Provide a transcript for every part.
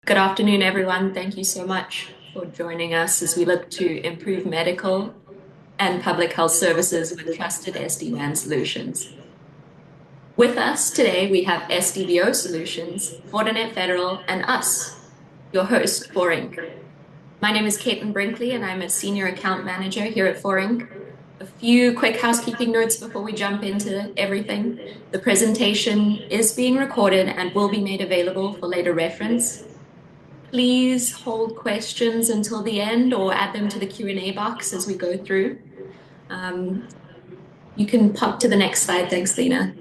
Good afternoon, everyone. Thank you so much for joining us as we look to improve medical and public health services with trusted SD-WAN solutions. With us today, we have SD-WO Solutions, Fortinet Federal, and us, your host, 4Inc. My name is Caitlin Brinkley, and I'm a Senior Account Manager here at 4Inc. A few quick housekeeping notes before we jump into everything. The presentation is being recorded and will be made available for later reference. Please hold questions until the end or add them to the Q&A box as we go through. You can pop to the next slide. Thanks, Lena.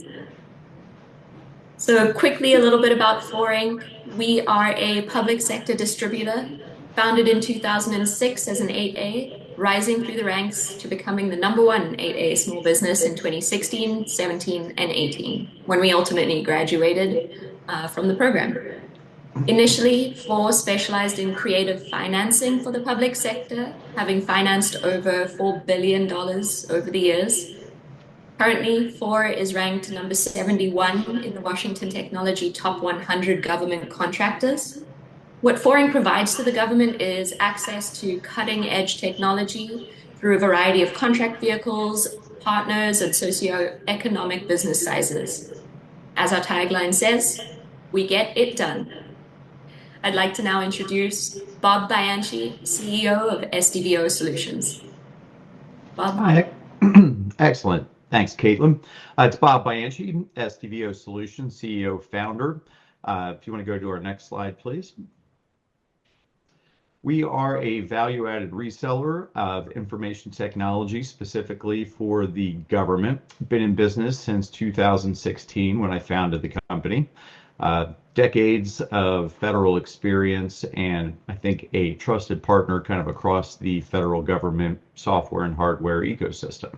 So quickly, a little bit about 4Inc. We are a public sector distributor founded in 2006 as an 8A, rising through the ranks to becoming the #1 8A small business in 2016, 17, and 18, when we ultimately graduated from the program. Initially, 4 specialized in creative financing for the public sector, having financed over $4 billion over the years. Currently, 4 is ranked number 71 in the Washington Technology Top 100 government contractors. What 4Inc provides to the government is access to cutting-edge technology through a variety of contract vehicles, partners, and socioeconomic business sizes. As our tagline says, we get it done. I'd like to now introduce Bob Bianchi, CEO of SD-WO Solutions. Bob. Hi. Excellent. Thanks, Caitlin. It's Bob Bianchi, SD-WO Solutions, CEO, founder. If you want to go to our next slide, please. We are a value-added reseller of information technology, specifically for the government. Been in business since 2016 when I founded the company. Decades of federal experience and I think a trusted partner kind of across the federal government software and hardware ecosystem.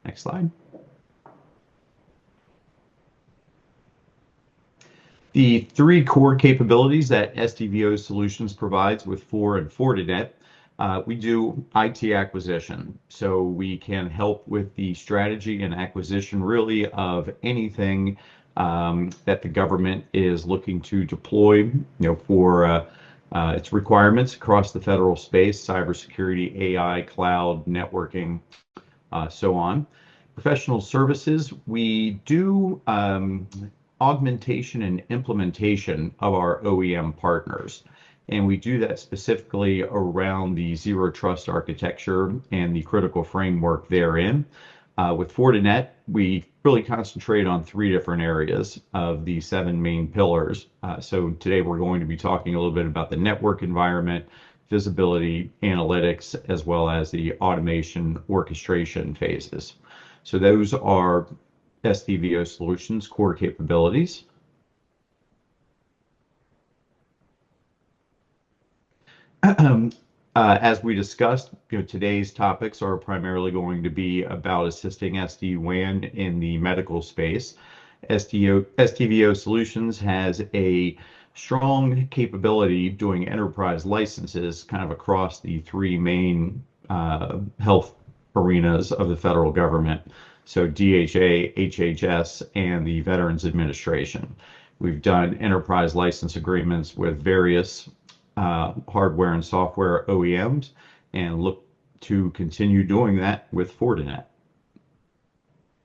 Next slide. The 3 core capabilities that SD-WO Solutions provides with 4 and Fortinet, we do IT acquisition. So we can help with the strategy and acquisition really of anything that the government is looking to deploy, for its requirements across the federal space, cybersecurity, AI, cloud, networking, so on. Professional services, we do augmentation and implementation of our OEM partners. And we do that specifically around the zero trust architecture and the critical framework therein. With Fortinet, we really concentrate on 3 different areas of the 7 main pillars. So today we're going to be talking a little bit about the network environment, visibility, analytics, as well as the automation orchestration phases. So those are SD-WO Solutions core capabilities. As we discussed, today's topics are primarily going to be about assisting SD-WAN in the medical space. SD-WO Solutions has a strong capability doing enterprise licenses kind of across the 3 main health arenas of the federal government. So DHA, HHS, and the Veterans Administration. We've done enterprise license agreements with various hardware and software OEMs and look to continue doing that with Fortinet.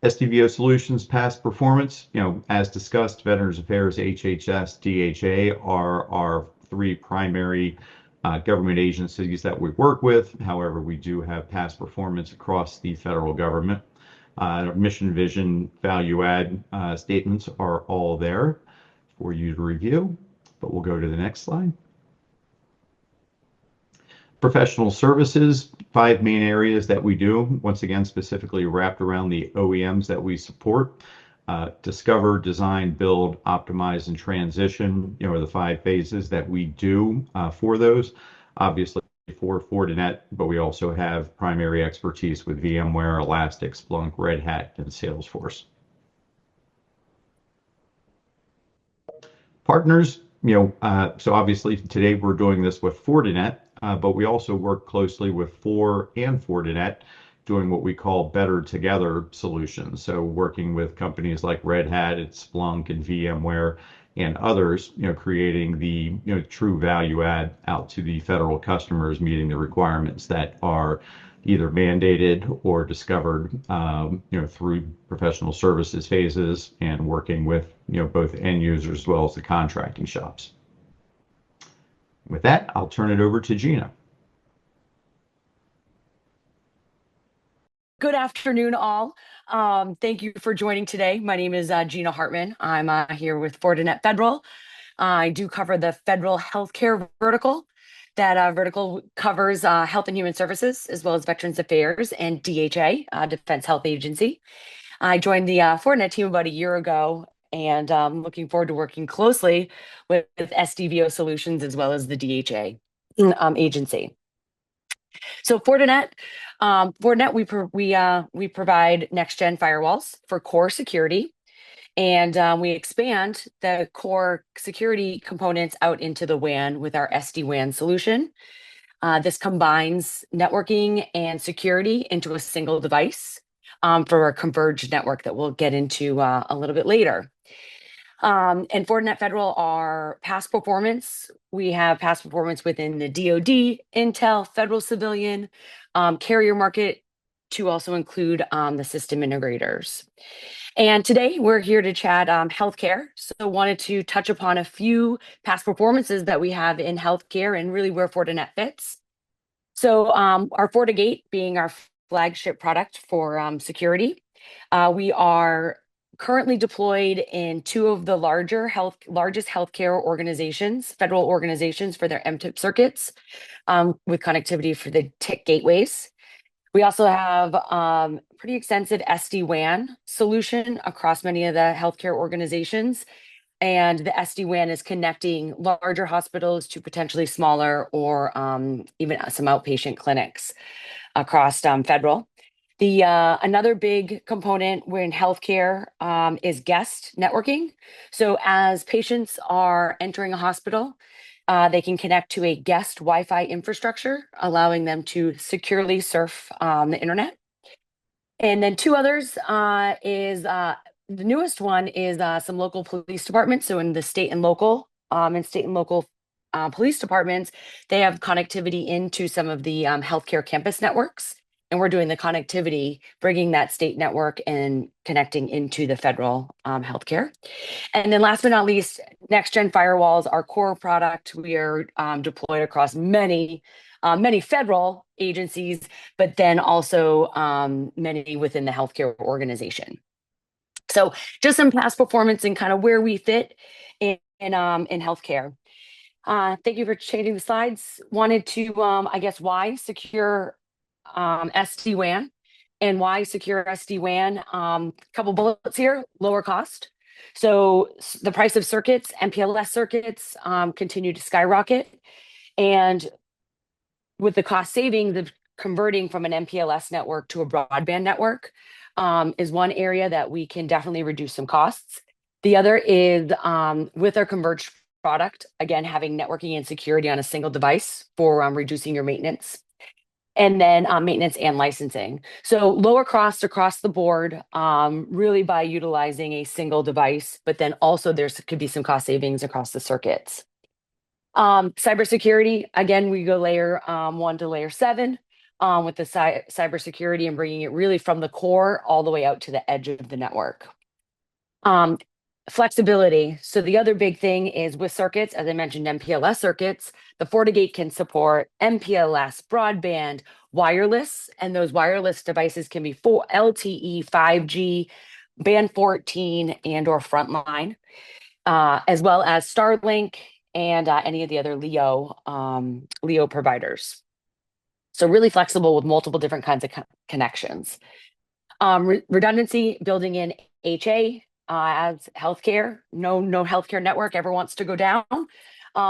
SD-WO Solutions past performance, as discussed, Veterans Affairs, HHS, DHA are our 3 primary government agencies that we work with. However, we do have past performance across the federal government. Mission, vision, value add statements are all there for you to review, but we'll go to the next slide. Professional services, 5 main areas that we do, once again, specifically wrapped around the OEMs that we support. Discover, design, build, optimize, and transition, are the 5 phases that we do for those. Obviously for Fortinet, but we also have primary expertise with VMware, Elastic, Splunk, Red Hat, and Salesforce. Partners, so obviously today we're doing this with Fortinet, but we also work closely with 4 and Fortinet doing what we call better together solutions. So working with companies like Red Hat, and Splunk, and VMware, and others, creating the true value add out to the federal customers, meeting the requirements that are either mandated or discovered, through professional services phases, and working with both end users as well as the contracting shops. With that, I'll turn it over to Gina. Good afternoon, all. Thank you for joining today. My name is Gina Hartman. I'm here with Fortinet Federal. I do cover the federal healthcare vertical. That vertical covers Health and Human Services, as well as Veterans Affairs and DHA, Defense Health Agency. I joined the Fortinet team about a year ago, and I'm looking forward to working closely with SD-WAN Solutions as well as the DHA agency. So Fortinet, we provide next-gen firewalls for core security, and we expand the core security components out into the WAN with our SD-WAN solution. This combines networking and security into a single device for a converged network that we'll get into a little bit later. And Fortinet Federal are past performance. We have past performance within the DoD, Intel, federal civilian, carrier market, to also include the system integrators. And today we're here to chat healthcare. So wanted to touch upon a few past performances that we have in healthcare and really where Fortinet fits. So our FortiGate being our flagship product for security. We are currently deployed in two of the largest healthcare organizations, federal organizations, for their MTIP circuits with connectivity for the TIC gateways. We also have pretty extensive SD-WAN solution across many of the healthcare organizations. And the SD-WAN is connecting larger hospitals to potentially smaller or even some outpatient clinics across federal. Another big component in healthcare is guest networking. So as patients are entering a hospital, they can connect to a guest Wi-Fi infrastructure, allowing them to securely surf the internet. And then two others is the newest one is some local police departments. So in the state and local police departments, they have connectivity into some of the healthcare campus networks. And we're doing the connectivity, bringing that state network and connecting into the federal healthcare. And then last but not least, next-gen firewalls, our core product. We are deployed across many federal agencies, but then also many within the healthcare organization. So just some past performance and kind of where we fit in healthcare. Thank you for changing the slides. Wanted to, I guess, why secure SD-WAN and why secure SD-WAN. Couple bullets here: lower cost. So the price of circuits, MPLS circuits, continue to skyrocket, and with the cost savings of converting from an MPLS network to a broadband network is one area that we can definitely reduce some costs. The other is with our converged product, again, having networking and security on a single device for reducing your maintenance. And then maintenance and licensing. So lower costs across the board, really by utilizing a single device, but then also could be some cost savings across the circuits. Cybersecurity, again, we go layer 1 to layer 7 with the cybersecurity and bringing it really from the core all the way out to the edge of the network. Flexibility. So the other big thing is with circuits, as I mentioned, MPLS circuits, the FortiGate can support MPLS, broadband, wireless, and those wireless devices can be full LTE, 5G, band 14, and or frontline, as well as Starlink and any of the other LEO providers. So really flexible with multiple different kinds of connections. Redundancy, building in HA, as healthcare, no healthcare network ever wants to go down.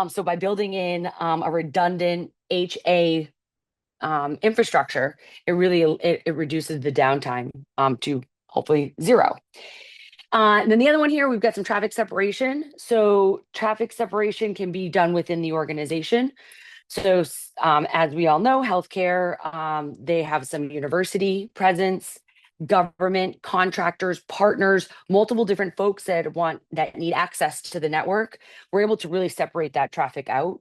So by building in a redundant HA infrastructure, it really reduces the downtime to hopefully zero. And then the other one here, we've got some traffic separation. So traffic separation can be done within the organization. So as we all know, healthcare, they have some university presence, government, contractors, partners, multiple different folks that need access to the network. We're able to really separate that traffic out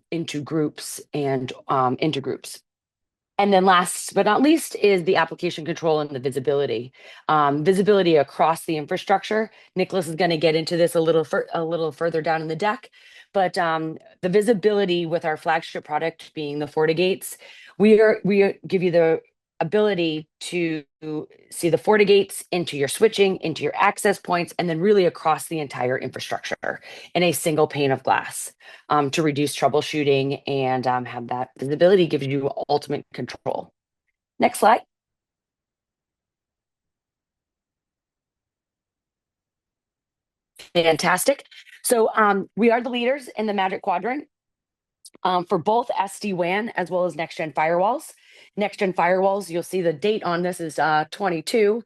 into groups and into groups. And then last but not least is the application control and the visibility. Visibility across the infrastructure. Nicholas is going to get into this a little further down in the deck, but the visibility with our flagship product being the FortiGates, we give you the ability to see the FortiGates into your switching, into your access points, and then really across the entire infrastructure in a single pane of glass to reduce troubleshooting and have that visibility gives you ultimate control. Next slide. Fantastic. So we are the leaders in the Magic Quadrant for both SD-WAN as well as next-gen firewalls. Next-gen firewalls, you'll see the date on this is 22.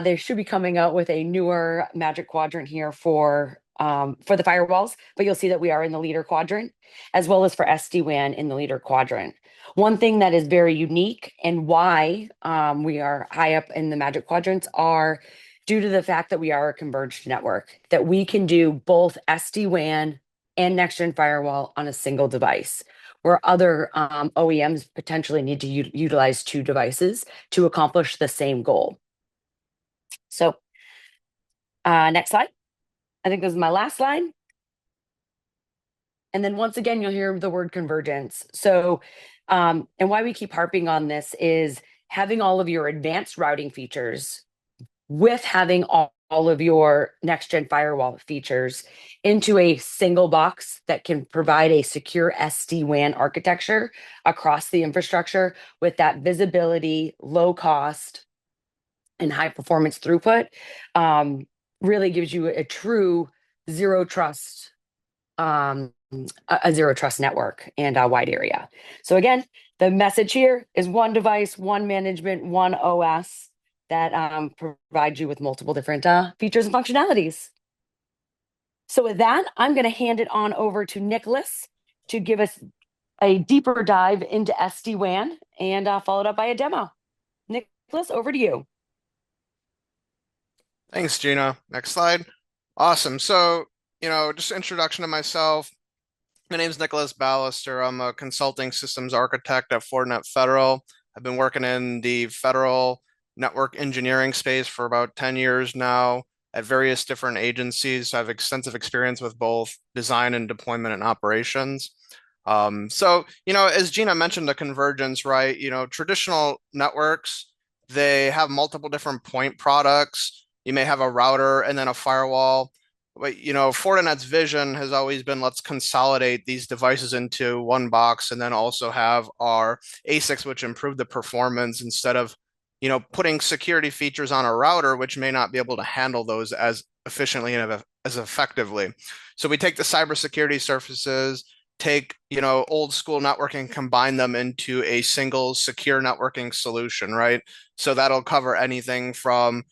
They should be coming out with a newer Magic Quadrant here for the firewalls, but you'll see that we are in the leader quadrant, as well as for SD-WAN in the leader quadrant. One thing that is very unique and why we are high up in the Magic Quadrants are due to the fact that we are a converged network, that we can do both SD-WAN and next-gen firewall on a single device, where other OEMs potentially need to utilize two devices to accomplish the same goal. So next slide. I think this is my last slide. And then once again, you'll hear the word convergence. So, and why we keep harping on this is having all of your advanced routing features with having all of your next-gen firewall features into a single box that can provide a secure SD-WAN architecture across the infrastructure with that visibility, low cost, and high performance throughput, really gives you a true zero trust, a zero trust network and a wide area. So again, the message here is one device, one management, one OS that provides you with multiple different features and functionalities. So with that, I'm going to hand it on over to Nicholas to give us a deeper dive into SD-WAN and followed up by a demo. Nicholas, over to you. Thanks, Gina. Next slide. Awesome. So, just introduction to myself. My name is Nicholas Ballister. I'm a consulting systems architect at Fortinet Federal. I've been working in the federal network engineering space for about 10 years now at various different agencies. So I have extensive experience with both design and deployment and operations. So, as Gina mentioned, the convergence, right? Traditional networks, they have multiple different point products. You may have a router and then a firewall. But, Fortinet's vision has always been, let's consolidate these devices into one box and then also have our ASICs, which improve the performance instead of, putting security features on a router, which may not be able to handle those as efficiently and as effectively. So we take the cybersecurity surfaces, take, old school networking, combine them into a single secure networking solution, right? So that'll cover anything from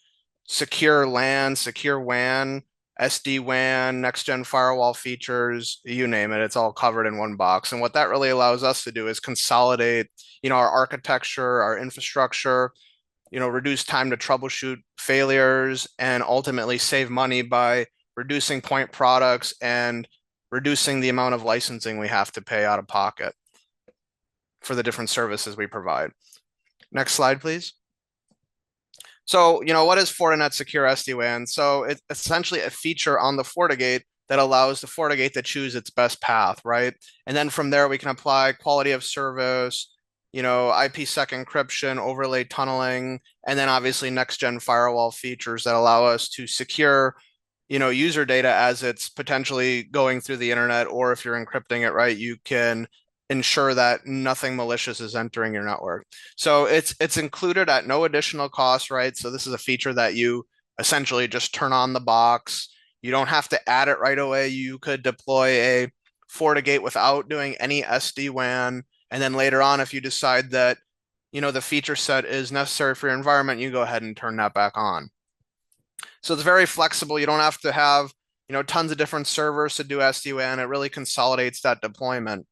secure LAN, secure WAN, SD-WAN, next-gen firewall features, you name it, it's all covered in one box. And what that really allows us to do is consolidate, our architecture, our infrastructure, reduce time to troubleshoot failures, and ultimately save money by reducing point products and reducing the amount of licensing we have to pay out of pocket for the different services we provide. Next slide, please. So, what is Fortinet Secure SD-WAN? So it's essentially a feature on the FortiGate that allows the FortiGate to choose its best path, right? And then from there, we can apply quality of service, IPsec encryption, overlay tunneling, and then obviously next-gen firewall features that allow us to secure, user data as it's potentially going through the internet, or if you're encrypting it, right, you can ensure that nothing malicious is entering your network. So it's included at no additional cost, right? So this is a feature that you essentially just turn on the box. You don't have to add it right away. You could deploy a FortiGate without doing any SD-WAN. And then later on, if you decide that, the feature set is necessary for your environment, you go ahead and turn that back on. So it's very flexible. You don't have to have, tons of different servers to do SD-WAN. It really consolidates that deployment.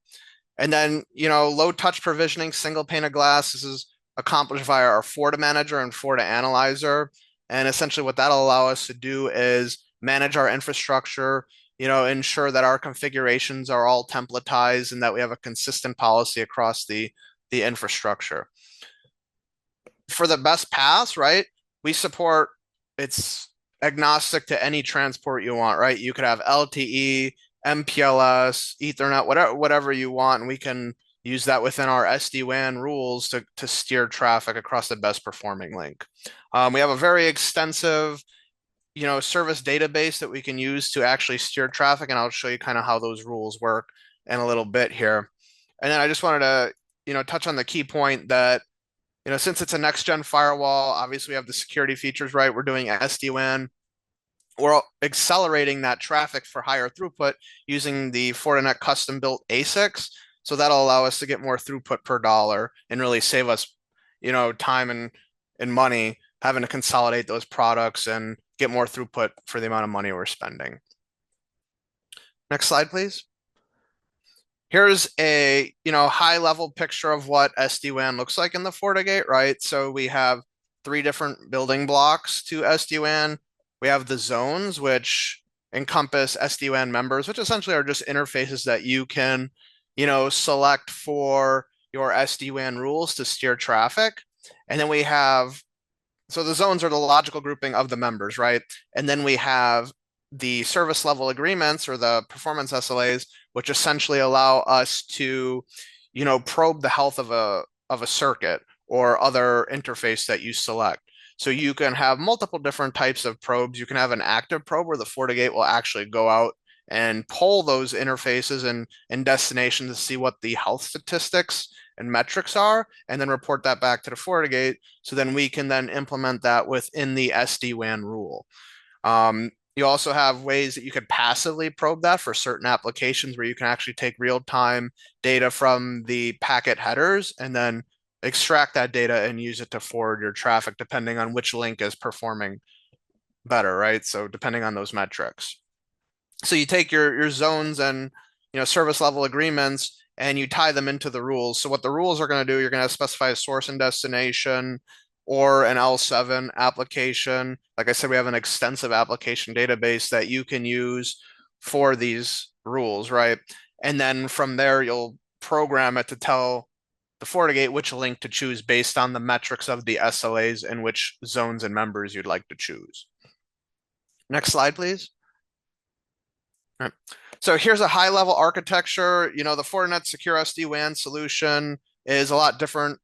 And then, low touch provisioning, single pane of glass. This is accomplished via our FORTA manager and FORTA analyzer. And essentially what that'll allow us to do is manage our infrastructure, ensure that our configurations are all templatized and that we have a consistent policy across the infrastructure. For the best paths, right? We support, it's agnostic to any transport you want, right? You could have LTE, MPLS, Ethernet, whatever you want, and we can use that within our SD-WAN rules to steer traffic across the best performing link. We have a very extensive, service database that we can use to actually steer traffic, and I'll show you kind of how those rules work in a little bit here. And then I just wanted to, touch on the key point that, since it's a next-gen firewall, obviously we have the security features, right? We're doing SD-WAN. We're accelerating that traffic for higher throughput using the Fortinet custom-built ASICs. So that'll allow us to get more throughput per dollar and really save us, time and money having to consolidate those products and get more throughput for the amount of money we're spending. Next slide, please. Here's a high level picture of what SD-WAN looks like in the FortiGate, right? So we have 3 different building blocks to SD-WAN. We have the zones, which encompass SD-WAN members, which essentially are just interfaces that you can, select for your SD-WAN rules to steer traffic. And then we have, so the zones are the logical grouping of the members, right? And then we have the service level agreements or the performance SLAs, which essentially allow us to, probe the health of a circuit or other interface that you select. So you can have multiple different types of probes. You can have an active probe where the FortiGate will actually go out and poll those interfaces and destinations to see what the health statistics and metrics are, and then report that back to the FortiGate. So then we can then implement that within the SD-WAN rule. You also have ways that you could passively probe that for certain applications where you can actually take real-time data from the packet headers and then extract that data and use it to forward your traffic depending on which link is performing better, right? So depending on those metrics. So you take your zones and service level agreements and you tie them into the rules. So what the rules are going to do, you're going to specify a source and destination or an L7 application. Like I said, we have an extensive application database that you can use for these rules, right? And then from there, you'll program it to tell the FortiGate which link to choose based on the metrics of the SLAs and which zones and members you'd like to choose. Next slide, please. All right. So here's a high-level architecture. The Fortinet Secure SD-WAN solution is a lot different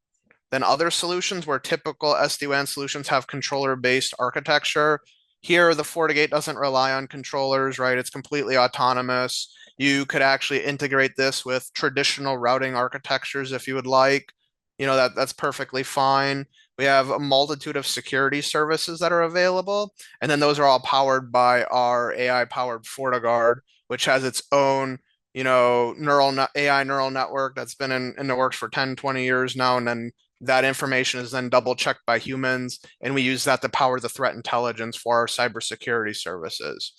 than other solutions where typical SD-WAN solutions have controller-based architecture. Here, the FortiGate doesn't rely on controllers, right? It's completely autonomous. You could actually integrate this with traditional routing architectures if you would like. That's perfectly fine. We have a multitude of security services that are available, and then those are all powered by our AI-powered FortiGuard, which has its own, AI neural network that's been in the works for 10, 20 years now, and then that information is then double checked by humans, and we use that to power the threat intelligence for our cybersecurity services.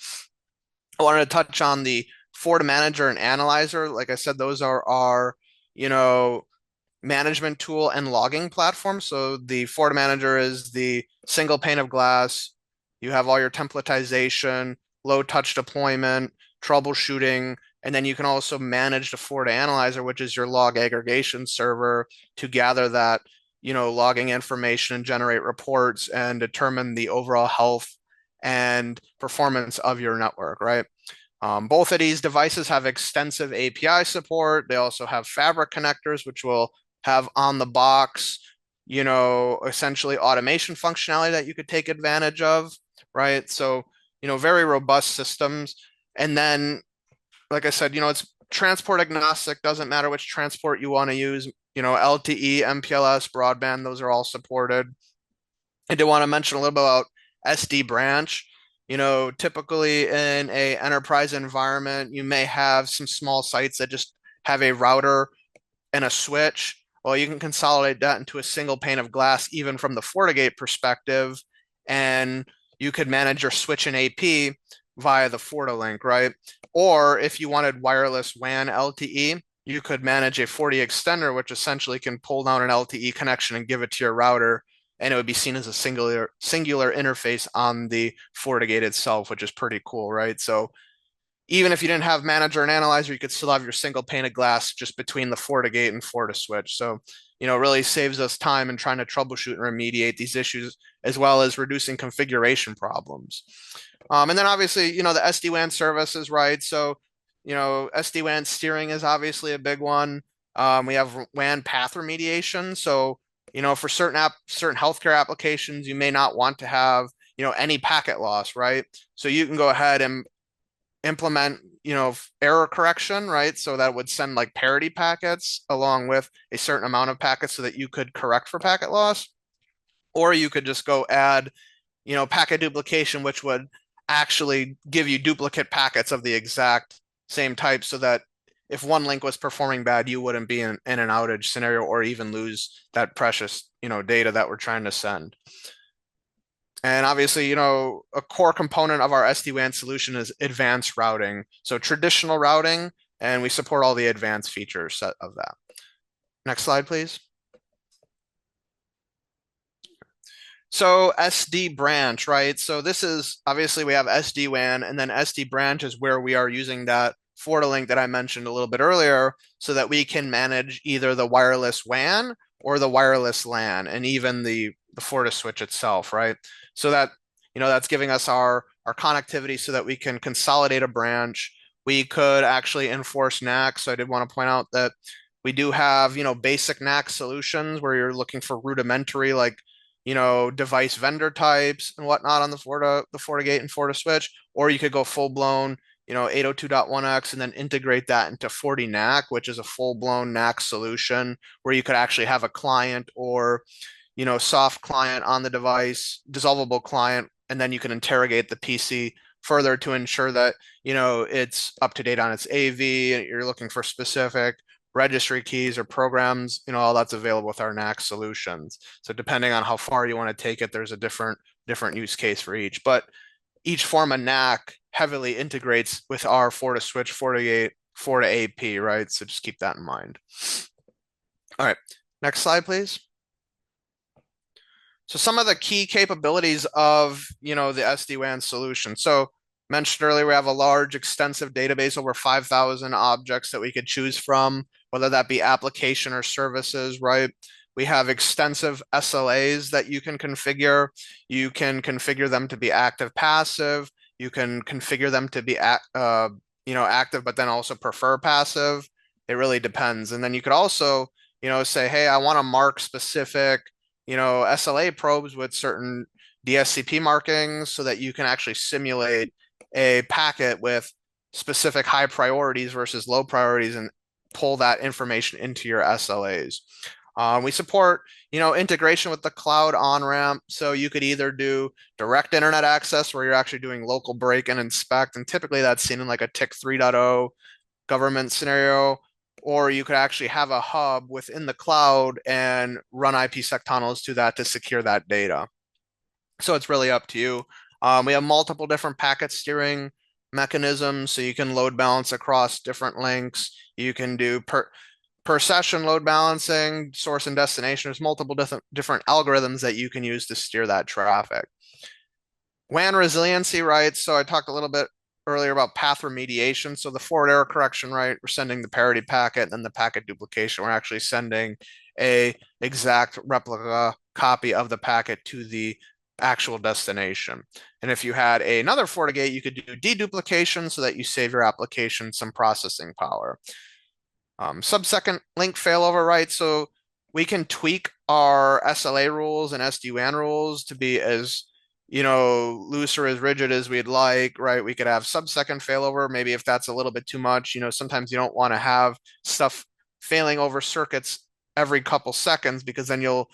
I wanted to touch on the Forti Manager and Analyzer. Like I said, those are our, management tool and logging platform. So the Forti Manager is the single pane of glass. You have all your templatization, low touch deployment, troubleshooting, and then you can also manage the Forti Analyzer, which is your log aggregation server to gather that, logging information and generate reports and determine the overall health and performance of your network, right? Both of these devices have extensive API support. They also have Fabric connectors, which will have on the box, essentially automation functionality that you could take advantage of, right? So, very robust systems. And then, like I said, it's transport agnostic, doesn't matter which transport you want to use, LTE, MPLS, broadband, those are all supported. I did want to mention a little bit about SD branch. Typically in a enterprise environment, you may have some small sites that just have a router and a switch. Well, you can consolidate that into a single pane of glass, even from the FortiGate perspective, and you could manage your switch and AP via the FortiLink, right? Or if you wanted wireless WAN LTE, you could manage a 40 extender, which essentially can pull down an LTE connection and give it to your router, and it would be seen as a singular interface on the FortiGate itself, which is pretty cool, right? So even if you didn't have manager and analyzer, you could still have your single pane of glass just between the FortiGate and FortiSwitch. So, really saves us time in trying to troubleshoot and remediate these issues, as well as reducing configuration problems. And then obviously, the SD-WAN services, right? So, SD-WAN steering is obviously a big one. We have WAN path remediation. So, for certain healthcare applications, you may not want to have, any packet loss, right? So you can go ahead and implement, error correction, right? So that would send like parity packets along with a certain amount of packets so that you could correct for packet loss. Or you could just go add, packet duplication, which would actually give you duplicate packets of the exact same type so that if one link was performing bad, you wouldn't be in an outage scenario or even lose that precious, data that we're trying to send. And obviously, a core component of our SD-WAN solution is advanced routing. So traditional routing, and we support all the advanced features of that. Next slide, please. So SD branch, right? So this is obviously we have SD-WAN, and then SD branch is where we are using that FortiLink that I mentioned a little bit earlier so that we can manage either the wireless WAN or the wireless LAN and even the FortiSwitch itself, right? So that, that's giving us our connectivity so that we can consolidate a branch. We could actually enforce NAC. So I did want to point out that we do have, basic NAC solutions where you're looking for rudimentary, like, device vendor types and whatnot on the FortiGate and FortiSwitch, or you could go full blown, 802.1x and then integrate that into FortiNAC, which is a full blown NAC solution where you could actually have a client or, soft client on the device, dissolvable client, and then you can interrogate the PC further to ensure that, it's up to date on its AV and you're looking for specific registry keys or programs, all that's available with our NAC solutions. So depending on how far you want to take it, there's a different use case for each. But each form of NAC heavily integrates with our FortiSwitch, FortiGate, FortiAP, right? So just keep that in mind. All right, next slide, please. So some of the key capabilities of, the SD-WAN solution. So mentioned earlier, we have a large, extensive database, over 5,000 objects that we could choose from, whether that be application or services, right? We have extensive SLAs that you can configure. You can configure them to be active, passive. You can configure them to be, active, but then also prefer passive. It really depends. And then you could also, say, hey, I want to mark specific, SLA probes with certain DSCP markings so that you can actually simulate a packet with specific high priorities versus low priorities and pull that information into your SLAs. We support, integration with the cloud on-ramp. So you could either do direct internet access where you're actually doing local break and inspect. And typically that's seen in like a TIC 3.0 government scenario, or you could actually have a hub within the cloud and run IPsec tunnels to that to secure that data. So it's really up to you. We have multiple different packet steering mechanisms, so you can load balance across different links. You can do per session load balancing, source and destination. There's multiple different algorithms that you can use to steer that traffic. WAN resiliency, right? So I talked a little bit earlier about path remediation. So the forward error correction, right? We're sending the parity packet, and then the packet duplication. We're actually sending a exact replica copy of the packet to the actual destination. And if you had another FortiGate, you could do deduplication so that you save your application some processing power. Sub-second link failover, right? So we can tweak our SLA rules and SD-WAN rules to be as, loose or as rigid as we'd like, right? We could have sub-second failover, maybe if that's a little bit too much. Sometimes you don't want to have stuff failing over circuits every couple seconds because then you'll,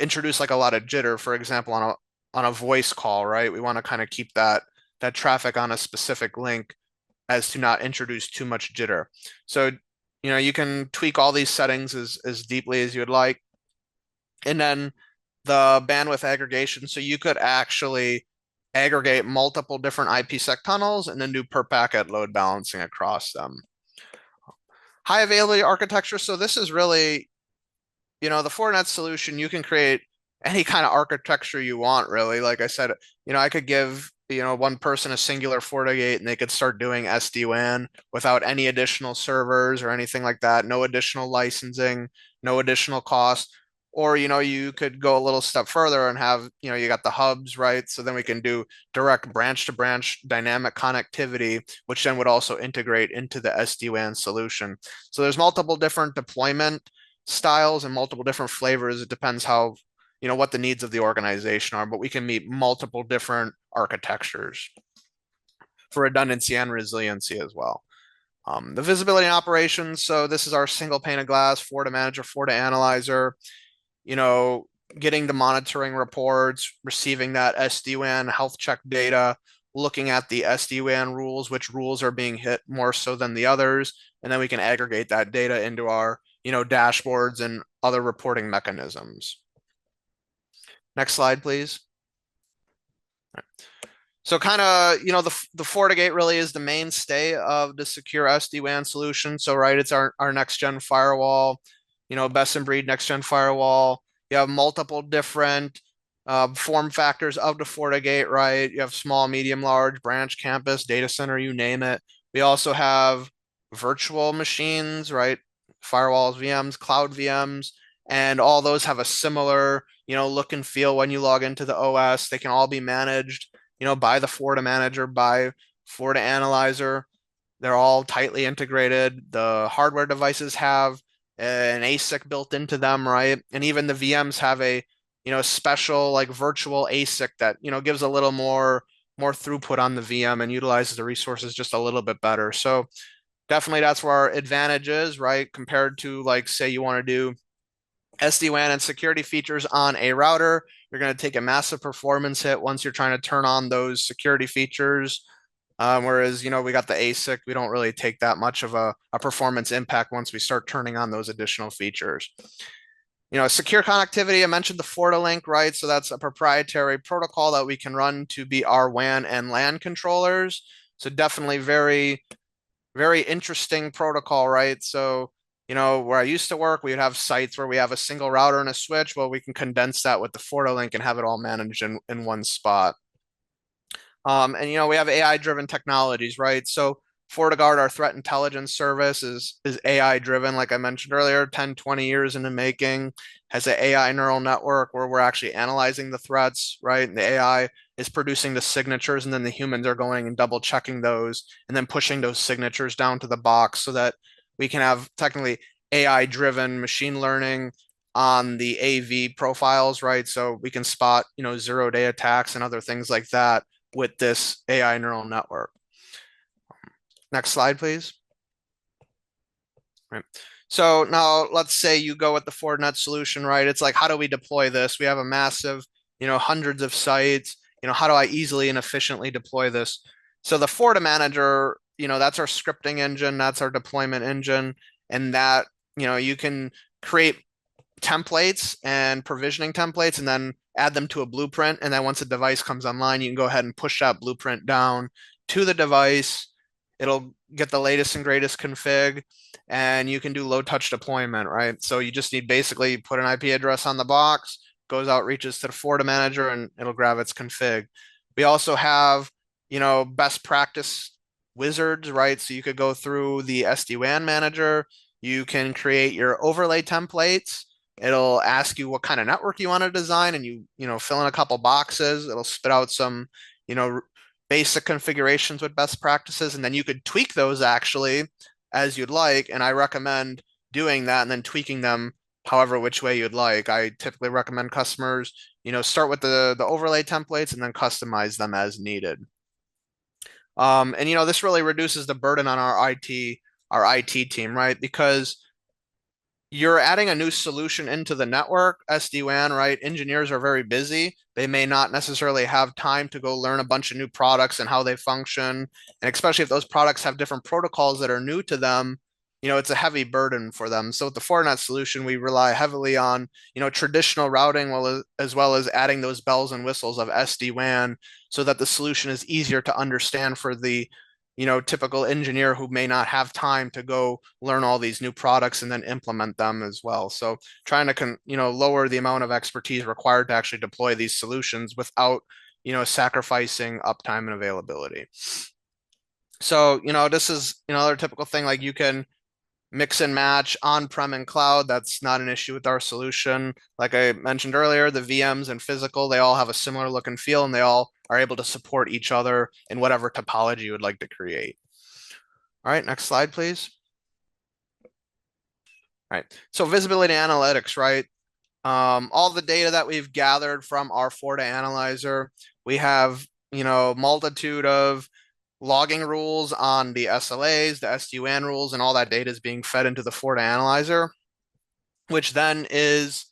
introduce like a lot of jitter, for example, on a voice call, right? We want to kind of keep that traffic on a specific link as to not introduce too much jitter. So, you can tweak all these settings as deeply as you'd like. And then the bandwidth aggregation. So you could actually aggregate multiple different IPsec tunnels and then do per packet load balancing across them. high availability architecture. So this is really, the Fortinet solution, you can create any kind of architecture you want, really. Like I said, I could give, one person a singular FortiGate and they could start doing SD-WAN without any additional servers or anything like that, no additional licensing, no additional cost. Or, you could go a little step further and have, you got the hubs, right? So then we can do direct branch to branch dynamic connectivity, which then would also integrate into the SD-WAN solution. So there's multiple different deployment styles and multiple different flavors. It depends how, what the needs of the organization are, but we can meet multiple different architectures for redundancy and resiliency as well. The visibility and operations. So this is our single pane of glass, FortiManager, FortiAnalyzer, getting the monitoring reports, receiving that SD-WAN health check data, looking at the SD-WAN rules, which rules are being hit more so than the others. And then we can aggregate that data into our, dashboards and other reporting mechanisms. Next slide, please. So kind of, the FortiGate really is the mainstay of the secure SD-WAN solution. So, right, it's our next gen firewall, best in breed next gen firewall. You have multiple different form factors of the FortiGate, right? You have small, medium, large, branch, campus, data center, you name it. We also have virtual machines, right? Firewalls, VMs, cloud VMs, and all those have a similar, look and feel when you log into the OS. They can all be managed, by the FortiManager, by FortiAnalyzer. They're all tightly integrated. The hardware devices have an ASIC built into them, right? And even the VMs have a, special like virtual ASIC that, gives a little more throughput on the VM and utilizes the resources just a little bit better. So definitely that's where our advantage is, right? Compared to, like, say you want to do SD-WAN and security features on a router, you're going to take a massive performance hit once you're trying to turn on those security features. Whereas, we got the ASIC, we don't really take that much of a performance impact once we start turning on those additional features. Secure connectivity, I mentioned the FortiLink, right? So that's a proprietary protocol that we can run to be our WAN and LAN controllers. So definitely very, very interesting protocol, right? So, where I used to work, we would have sites where we have a single router and a switch. Well, we can condense that with the FortiLink and have it all managed in one spot. And, we have AI-driven technologies, right? So FortiGuard, our threat intelligence service, is AI-driven, like I mentioned earlier, 10, 20 years in the making, has an AI neural network where we're actually analyzing the threats, right? And the AI is producing the signatures, and then the humans are going and double checking those and then pushing those signatures down to the box so that we can have technically AI-driven machine learning on the AV profiles, right? So we can spot, zero-day attacks and other things like that with this AI neural network. Next slide, please. Right. So now let's say you go with the Fortinet solution, right? It's like, how do we deploy this? We have a massive, hundreds of sites. How do I easily and efficiently deploy this? So the FortiManager, that's our scripting engine, that's our deployment engine, and that, you can create templates and provisioning templates and then add them to a blueprint. And then once a device comes online, you can go ahead and push that blueprint down to the device. It'll get the latest and greatest config, and you can do low touch deployment, right? So you just need basically put an IP address on the box, goes out, reaches to the FortiManager, and it'll grab its config. We also have, best practice wizards, right? So you could go through the SD-WAN manager. You can create your overlay templates. It'll ask you what kind of network you want to design, and you fill in a couple boxes. It'll spit out some, basic configurations with best practices, and then you could tweak those actually as you'd like. And I recommend doing that and then tweaking them however which way you'd like. I typically recommend customers, start with the overlay templates and then customize them as needed. And this really reduces the burden on our IT team, right? Because you're adding a new solution into the network, SD-WAN, right? Engineers are very busy. They may not necessarily have time to go learn a bunch of new products and how they function. And especially if those products have different protocols that are new to them, it's a heavy burden for them. So with the Fortinet solution, we rely heavily on, traditional routing as well as adding those bells and whistles of SD-WAN so that the solution is easier to understand for the typical engineer who may not have time to go learn all these new products and then implement them as well. So trying to lower the amount of expertise required to actually deploy these solutions without sacrificing uptime and availability. So this is another typical thing, like you can mix and match on-prem and cloud. That's not an issue with our solution. Like I mentioned earlier, the VMs and physical, they all have a similar look and feel, and they all are able to support each other in whatever topology you would like to create. All right, next slide, please. All right, so visibility analytics, right? All the data that we've gathered from our Forta analyzer, we have, multitude of logging rules on the SLAs, the SD-WAN rules, and all that data is being fed into the Forta analyzer, which then is,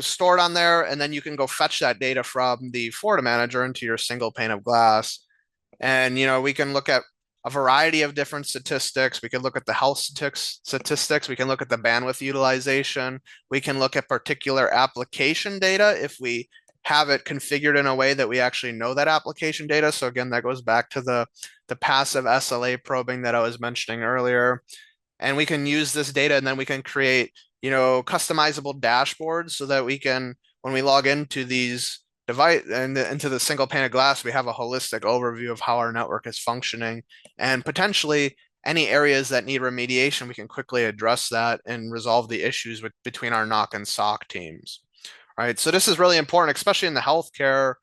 stored on there, and then you can go fetch that data from the Forta manager into your single pane of glass. And, we can look at a variety of different statistics. We can look at the health statistics. We can look at the bandwidth utilization. We can look at particular application data if we have it configured in a way that we actually know that application data. So again, that goes back to the passive SLA probing that I was mentioning earlier. And we can use this data, and then we can create, customizable dashboards so that we can, when we log into these device and into the single pane of glass, we have a holistic overview of how our network is functioning, and potentially any areas that need remediation, we can quickly address that and resolve the issues between our NOC and SOC teams. Right. So this is really important, especially in the healthcare,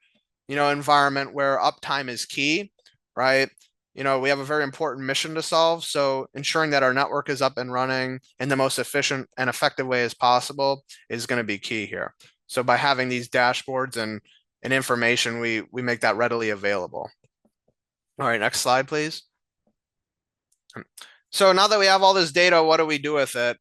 environment where uptime is key, right? We have a very important mission to solve. So ensuring that our network is up and running in the most efficient and effective way as possible is going to be key here. So by having these dashboards and information, we make that readily available. All right, next slide, please. So now that we have all this data, what do we do with it?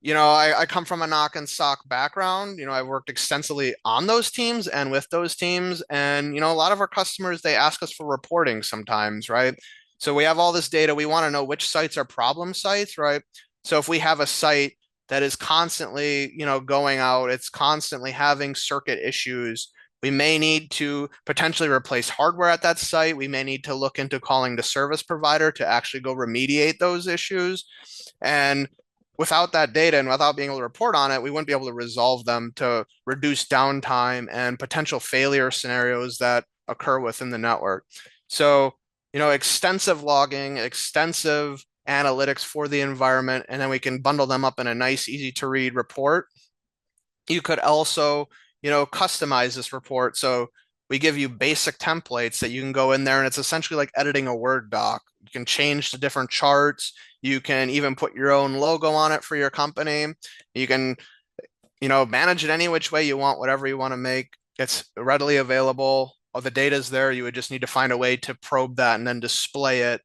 I come from a NOC and SOC background. I've worked extensively on those teams and with those teams. And, a lot of our customers, they ask us for reporting sometimes, right? So we have all this data. We want to know which sites are problem sites, right? So if we have a site that is constantly, going out, it's constantly having circuit issues, we may need to potentially replace hardware at that site. We may need to look into calling the service provider to actually go remediate those issues. And without that data and without being able to report on it, we wouldn't be able to resolve them to reduce downtime and potential failure scenarios that occur within the network. So, extensive logging, extensive analytics for the environment, and then we can bundle them up in a nice, easy to read report. You could also, customize this report. So we give you basic templates that you can go in there, and it's essentially like editing a Word doc. You can change the different charts. You can even put your own logo on it for your company. You can, manage it any which way you want, whatever you want to make. It's readily available. All the data is there. You would just need to find a way to probe that and then display it,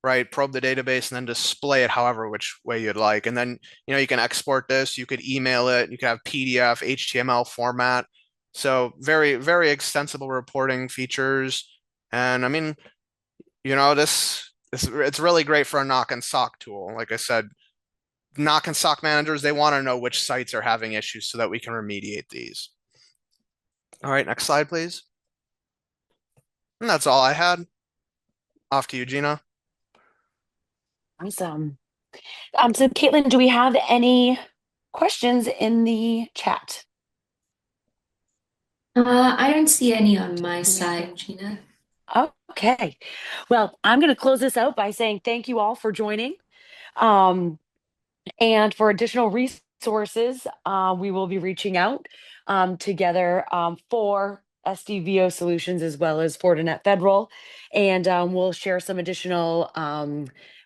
right? Probe the database and then display it however which way you'd like. And then, you can export this. You could email it. You could have PDF, HTML format. So very, very extensible reporting features. And I mean, it's really great for a NOC and SOC tool. Like I said, NOC and SOC managers, they want to know which sites are having issues so that we can remediate these. All right, next slide, please. And that's all I had. Off to you, Gina. Awesome. So Caitlin, do we have any questions in the chat? I don't see any on my side, Gina. Okay. Well, I'm going to close this out by saying thank you all for joining. And for additional resources, we will be reaching out together for SD-WAN solutions as well as Fortinet Federal. And we'll share some additional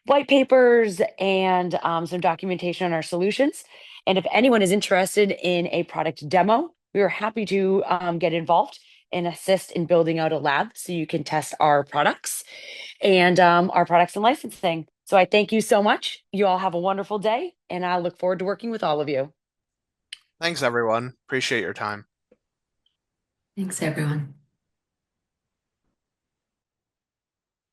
white papers and some documentation on our solutions. And if anyone is interested in a product demo, we are happy to get involved and assist in building out a lab so you can test our products and licensing. So I thank you so much. You all have a wonderful day, and I look forward to working with all of you. Thanks, everyone. Appreciate your time. Thanks, everyone.